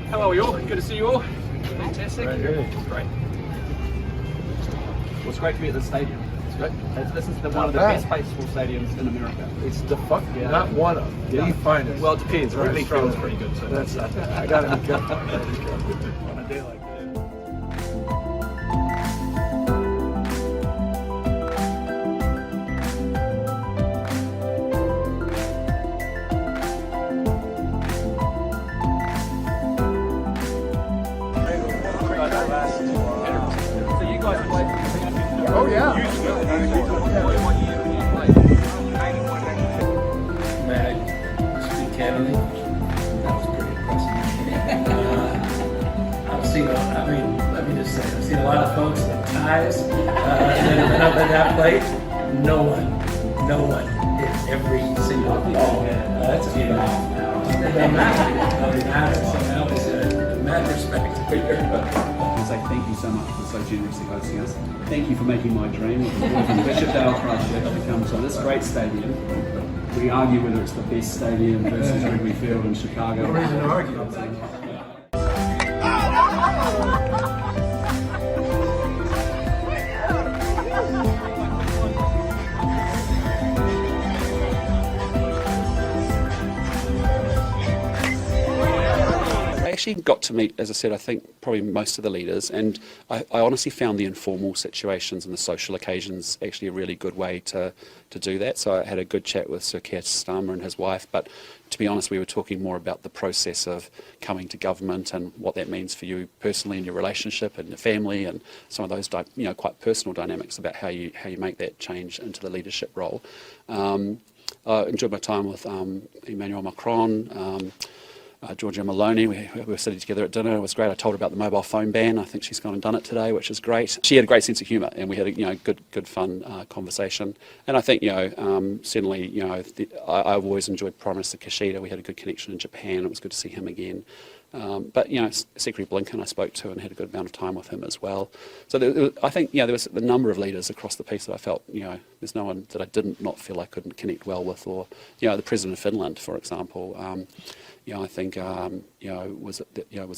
How are we all? Good to see you all. Fantastic. Great. Well, it's great to be at this stadium. This is one of the best baseball stadiums in America. It's the not one of the finest. Well, it depends. Wrigley Field's pretty good too. That's I gotta be careful. On a day like that. So you guys played? Oh yeah. Man, speak candidly, that was pretty impressive. I've seen, let me just say, I've seen a lot of folks with ties that have been up at that plate. No one hit every single ball. That's a game off now. It doesn't matter. So it's mad respect. Say thank you so much for so generously hosting us. Thank you for making my dream of from Bishopdale, Christchurch to come to this great stadium. We argue whether it's the best stadium versus Wrigley Field in Chicago. No reason to argue. I actually got to meet, as I said, I think probably most of the leaders, and I honestly found the informal situations and the social occasions actually a really good way to do that. So I had a good chat with Sir Keir Starmer and his wife, but to be honest, we were talking more about the process of coming to government and what that means for you personally in your relationship and your family, and some of those quite personal dynamics about how you make that change into the leadership role. I enjoyed my time with Emmanuel Macron. Giorgia Maloney, we were sitting together at dinner. It was great. I told her about the mobile phone ban. I think she's gone and done it today, which is great. She had a great sense of humour, and we had a good fun conversation. And I think certainly I've always enjoyed Prime Minister Kishida. We had a good connection in Japan. It was good to see him again. But Secretary Blinken I spoke to and had a good amount of time with him as well. So I think there was a number of leaders across the piece that I felt there's no one that I did not feel I couldn't connect well with, or the President of Finland, for example. I think was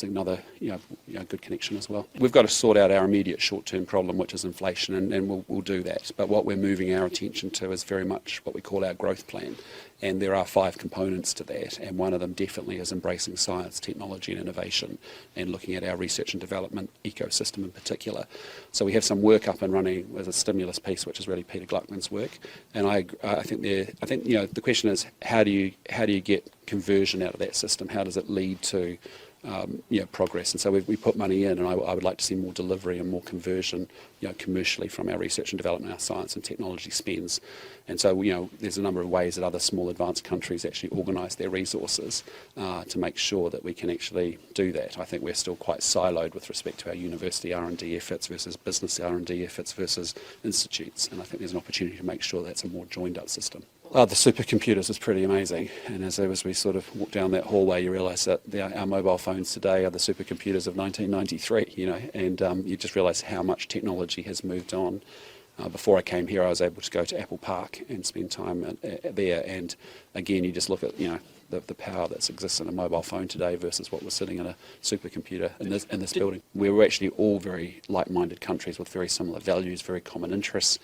another good connection as well. We've got to sort out our immediate short-term problem, which is inflation, and we'll do that. But what we're moving our attention to is very much what we call our growth plan, and there are 5 components to that, and one of them definitely is embracing science, technology and innovation, and looking at our research and development ecosystem in particular. So we have some work up and running as a stimulus piece, which is really Peter Gluckman's work, and I think the question is how do you get conversion out of that system? How does it lead to progress? And so we put money in, and I would like to see more delivery and more conversion commercially from our research and development, our science and technology spends. And so there's a number of ways that other small advanced countries actually organise their resources to make sure that we can actually do that. I think we're still quite siloed with respect to our university R&D efforts versus business R&D efforts versus institutes, and I think there's an opportunity to make sure that's a more joined up system. The supercomputers is pretty amazing, and as we sort of walk down that hallway, you realise that our mobile phones today are the supercomputers of 1993, and you just realise how much technology has moved on. Before I came here, I was able to go to Apple Park and spend time there, and again, you just look at the power that exists in a mobile phone today versus what was sitting in a supercomputer in this building. We were actually all very like-minded countries with very similar values, very common interests,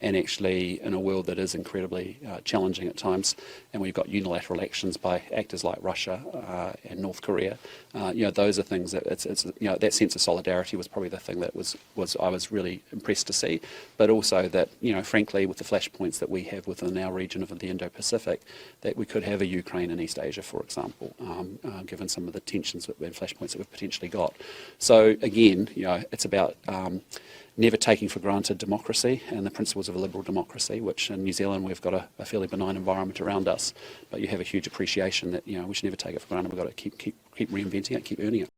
and actually in a world that is incredibly challenging at times, and we've got unilateral actions by actors like Russia and North Korea. Those are things that that sense of solidarity was probably the thing that I was really impressed to see, but also that frankly, with the flashpoints that we have within our region of the Indo-Pacific, that we could have a Ukraine in East Asia, for example, given some of the tensions and flashpoints that we've potentially got. So again, it's about never taking for granted democracy and the principles of a liberal democracy, which in New Zealand we've got a fairly benign environment around us, but you have a huge appreciation that we should never take it for granted. We've got to keep reinventing it, keep earning it.